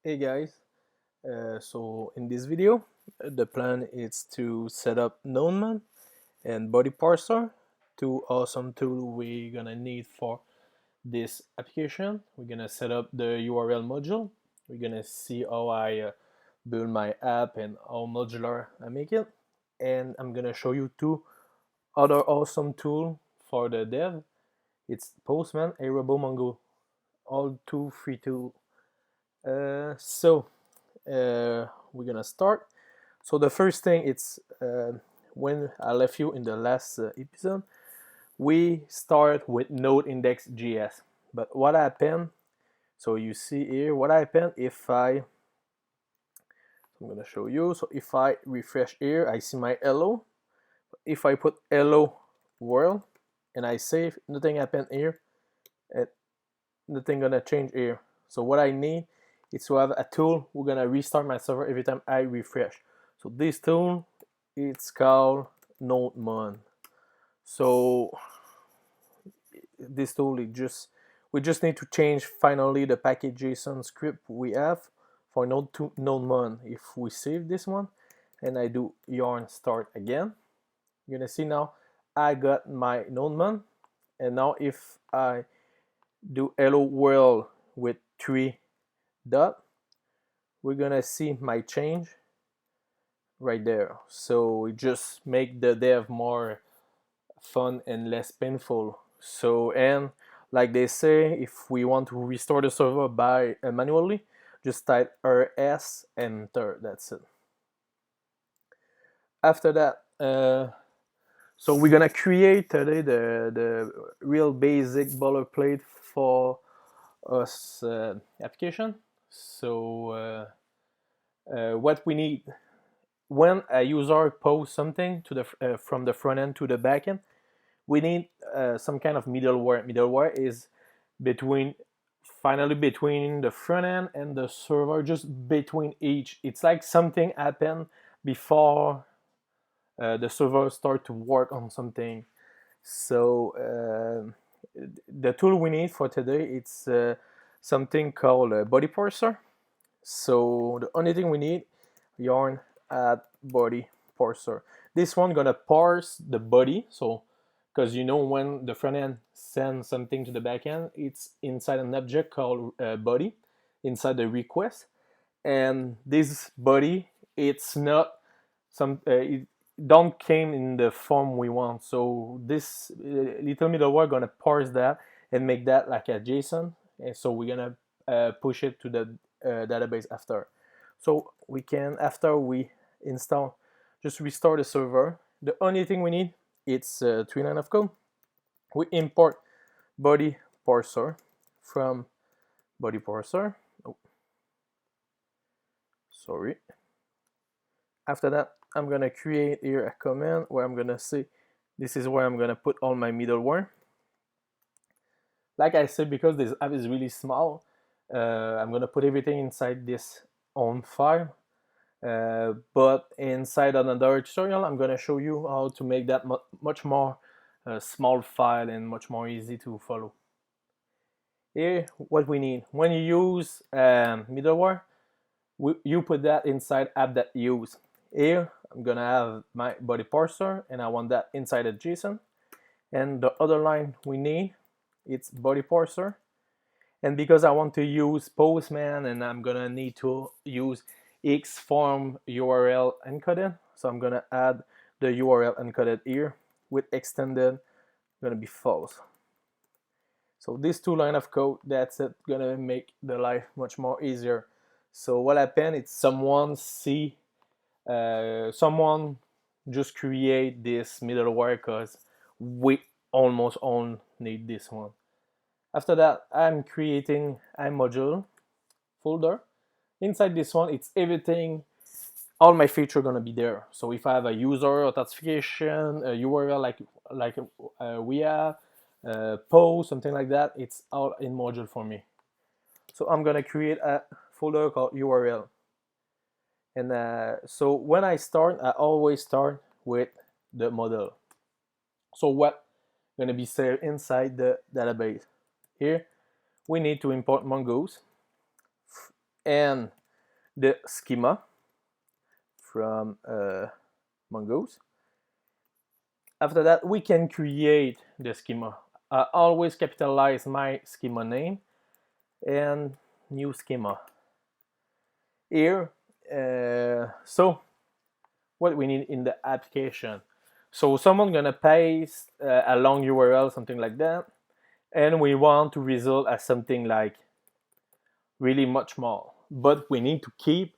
Hey guys, so in this video the plan is to set up nodemon and body parser, two awesome tools we're gonna need for this application. We're gonna set up the URL module. We're gonna see how I build my app and how modular I make it, and I'm gonna show you two other awesome tools for the dev. It's Postman, Airable, Mongo, all two free tools. We're gonna start. So the first thing, it's when I left you in the last episode, we start with node-index.js. But what happened? So you see here what happened if I'm gonna show you. So if I refresh here, I see my hello. If I put hello world and I save, nothing happened here. Nothing gonna change here. So what I need is to have a tool. We're gonna restart my server every time I refresh. So this tool, it's called nodemon. So this tool, we just need to change finally the package JSON script we have for node to nodemon. If we save this one and I do yarn start again, you're gonna see now I got my nodemon. And now if I do hello world with 3 dot, we're gonna see my change right there. So it just make the dev more fun and less painful. So, and like they say, if we want to restore the server by manually, just type rs, enter, that's it. After that, so we're gonna create today the real basic boilerplate for us application. So what we need when a user posts something to the from the front end to the back end, we need some kind of middleware. Middleware is finally between the front end and the server, just between each. It's like something happened before the server start to work on something. So the tool we need for today, it's something called a body parser. So the only thing we need, yarn add body parser. This one gonna parse the body. So because you know when the front end sends something to the back end, it's inside an object called body inside the request. And this body, it's not it don't came in the form we want. So this little middleware gonna parse that and make that like a JSON. And so we're gonna push it to the database after. So we can, after we install, just restore the server. The only thing we need, it's 3 lines of code. We import body parser from body parser. Oh, sorry. After that, I'm gonna create here a command where I'm gonna say this is where I'm gonna put all my middleware. Like I said, because this app is really small, I'm gonna put everything inside this own file. But inside another tutorial, I'm gonna show you how to make that much more small file and much more easy to follow. Here, what we need when you use middleware, you put that inside app.use. Here, I'm gonna have my body parser, and I want that inside a JSON. And the other line we need, it's body parser. And because I want to use Postman, and I'm gonna need to use Xform URL encoded, so I'm gonna add the URL encoded here with extended, gonna be false. So these 2 lines of code, that's it, gonna make the life much more easier. So what happened, it's someone just create this middleware because we almost all need this one. After that, I'm creating a module folder. Inside this one, it's everything, all my features gonna be there. So if I have a user authentication, a URL like we have, post, something like that, it's all in module for me. So I'm gonna create a folder called URL. And so when I start, I always start with the model. So what gonna be saved inside the database? Here we need to import mongoose, and the schema from Mongoose. After that, we can create the schema. I always capitalize my schema name and new schema here. So what we need in the application. So someone gonna paste a long URL, something like that, and we want to result as something like really much more. But we need to keep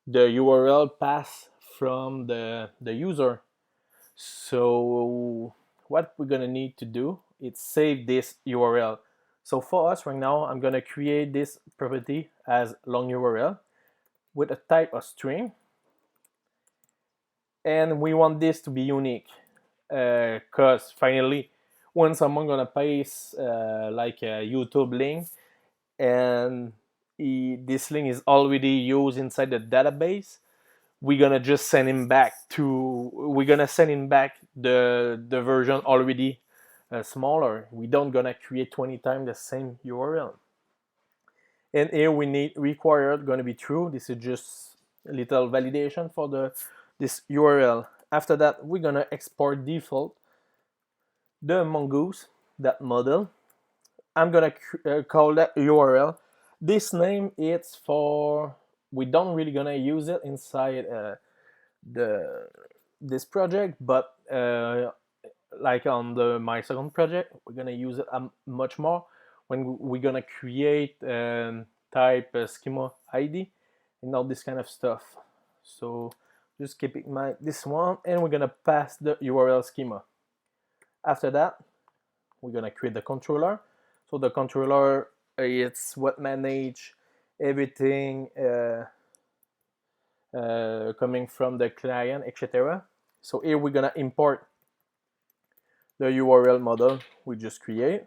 the URL path from the user. So what we're gonna need to do is save this URL. So for us right now, I'm gonna create this property as long URL with a type of string, and we want this to be unique because finally when someone gonna paste like a YouTube link and this link is already used inside the database, we're gonna just send him back the version already smaller. We don't gonna create 20 times the same URL. And here we need required gonna be true. This is just a little validation for this URL. After that, we're gonna export default the mongoose.model. I'm gonna call that URL. This name is for, we don't really gonna use it inside this project, but like on my second project, we're gonna use it much more when we're gonna create type schema ID and all this kind of stuff. So just keep in mind this one, and we're gonna pass the URL schema. After that, we're gonna create the controller. So the controller, it's what manage everything coming from the client, etc. So here we're gonna import the URL model we just create.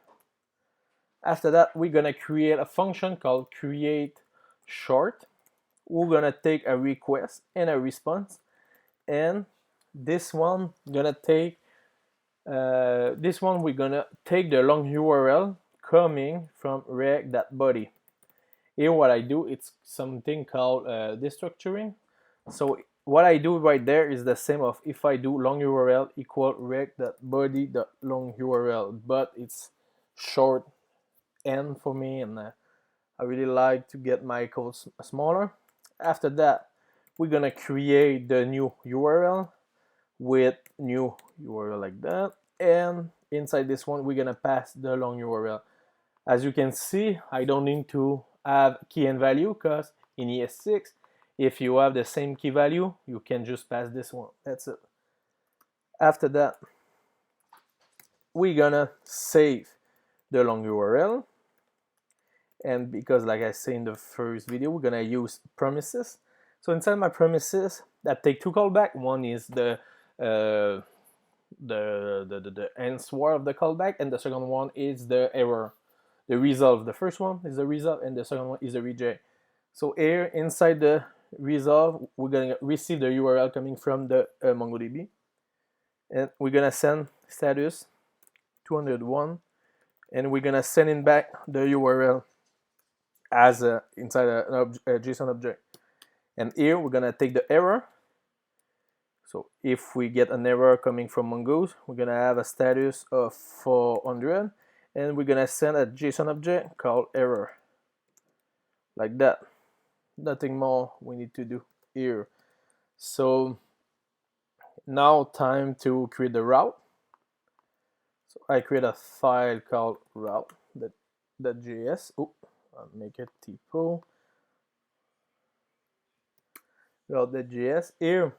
After that, we're gonna create a function called create short. We're gonna take a request and a response, and this one we're gonna take the long URL coming from react.body. Here what I do, it's something called destructuring. So what I do right there is the same of if I do long URL equal react.body.long URL, but it's short n for me, and I really like to get my code smaller. After that, we're gonna create the new URL with new URL like that, and inside this one we're gonna pass the long URL. As you can see, I don't need to have key and value, because in ES6 if you have the same key value you can just pass this one. That's it. After that, we're gonna save the long URL, and because like I said in the first video, we're gonna use promises. So inside my promises, that take two callback. One is the answer of the callback, and the second one is the error, the resolve. The first one is the resolve, and the second one is the reject. So here inside the resolve, we're gonna receive the URL coming from the MongoDB, and we're gonna send status 201, and we're gonna send in back the URL as inside a JSON object. And here we're gonna take the error. So if we get an error coming from Mongoose, we're gonna have a status of 400, and we're gonna send a JSON object called error, like that. Nothing more we need to do here. So now time to create the route. So I create a file called route.js. Oh, I'll make it typo. Route.js. Here,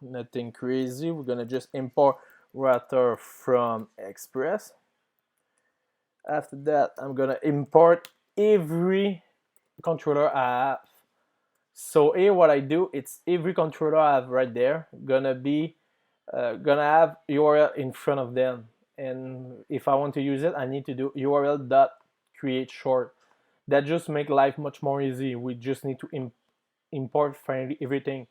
nothing crazy. We're gonna just import router from Express. After that, I'm gonna import every controller I have. So here what I do, it's every controller I have right there gonna have URL in front of them, and if I want to use it, I need to do URL.create short. That just make life much more easy. We just need to import finally everything,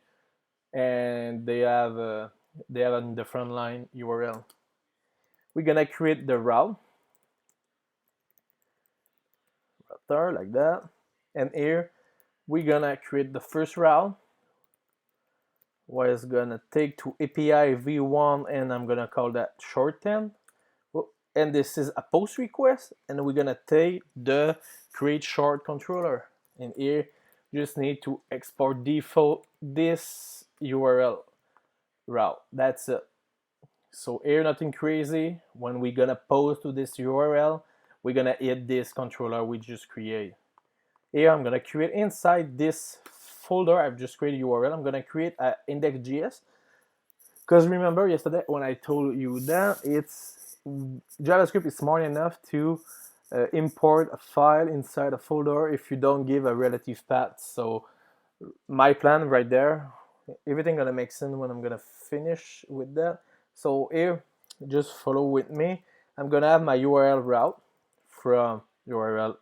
and they have in the front line URL. We're gonna create the router like that, and here we're gonna create the first route, what is gonna take to API v1, and I'm gonna call that short 10. And this is a post request, and we're gonna take the create short controller. And here you just need to export default this URL route. That's it. So here nothing crazy. When we're gonna post to this URL, we're gonna hit this controller we just create. Here I'm gonna create inside this folder I've just created URL. I'm gonna create an index.js, because remember yesterday when I told you that it's JavaScript is smart enough to import a file inside a folder if you don't give a relative path. So my plan right there, everything gonna make sense when I'm gonna finish with that. So here, just follow with me. I'm gonna have my URL route from route,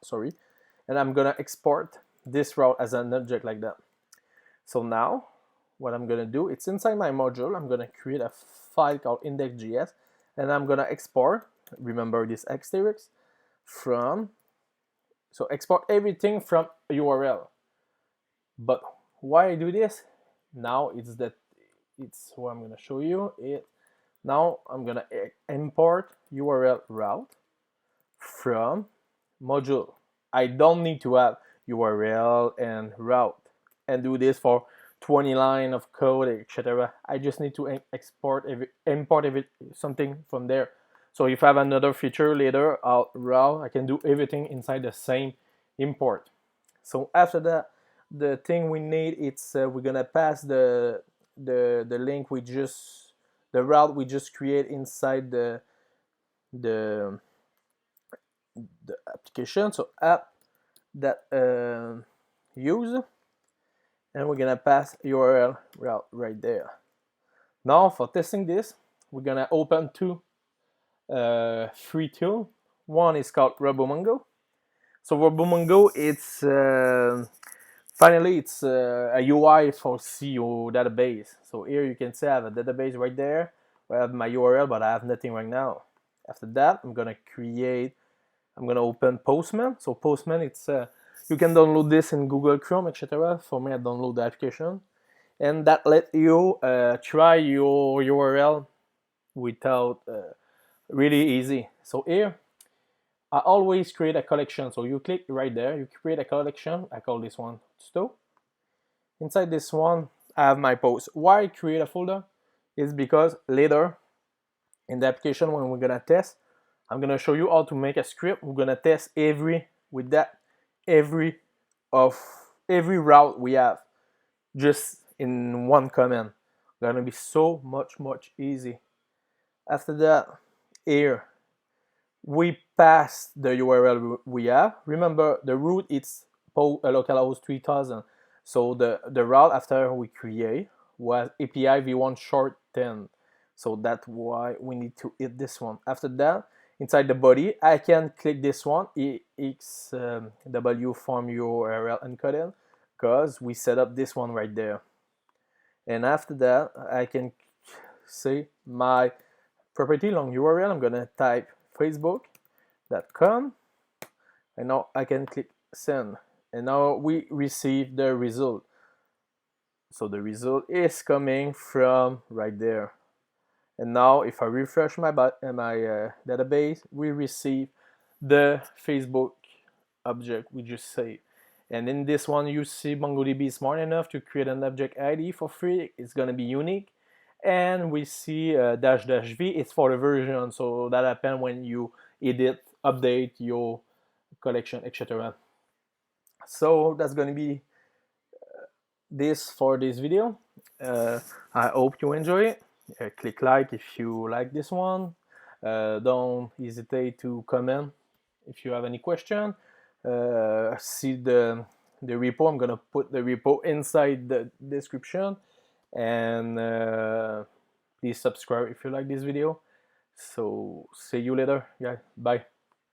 sorry, and I'm gonna export this route as an object like that. So now what I'm gonna do, it's inside my module. I'm gonna create a file called index.js, and I'm gonna export, remember this asterisk, from, so export everything from URL. But why I do this? Now it's what I'm gonna show you. Now I'm gonna import URL route from module. I don't need to have URL and route and do this for 20 lines of code, etc. I just need to import something from there. So if I have another feature later, route, I can do everything inside the same import. So after that, the thing we need, it's we're gonna pass the link the route we just create inside the application. So app that use, and we're gonna pass URL route right there. Now for testing this, we're gonna open two free tools. One is called RoboMongo. So RoboMongo, it's finally it's a UI for CO database. So here you can see I have a database right there. I have my URL, but I have nothing right now. After that, I'm gonna open Postman. So Postman, it's you can download this in Google Chrome, etc. For me, I download the application, and that let you try your URL without really easy. So here, I always create a collection. So you click right there, you create a collection. I call this one Sto. Inside this one, I have my post. Why create a folder? It's because later in the application when we're gonna test, I'm gonna show you how to make a script. We're gonna test every route we have just in one command. Gonna be so much easy. After that, here we pass the URL we have. Remember the root, it's localhost 3000. So the route after we create was API v1 short 10. So that's why we need to hit this one. After that, inside the body, I can click this one, xw form URL encoded, because we set up this one right there. And after that, I can say my property long URL. I'm gonna type facebook.com, and now I can click send, and now we receive the result. So the result is coming from right there. And now if I refresh my database, we receive the Facebook object we just saved. And in this one, you see MongoDB is smart enough to create an object ID for free. It's gonna be unique. And we see --v, it's for the version, so that happens when you edit, update your collection, etc. So that's gonna be this for this video. I hope you enjoy it. Click like if you like this one. Don't hesitate to comment if you have any question. See the repo. I'm gonna put the repo inside the description, and please subscribe if you like this video. So see you later, guys. Bye.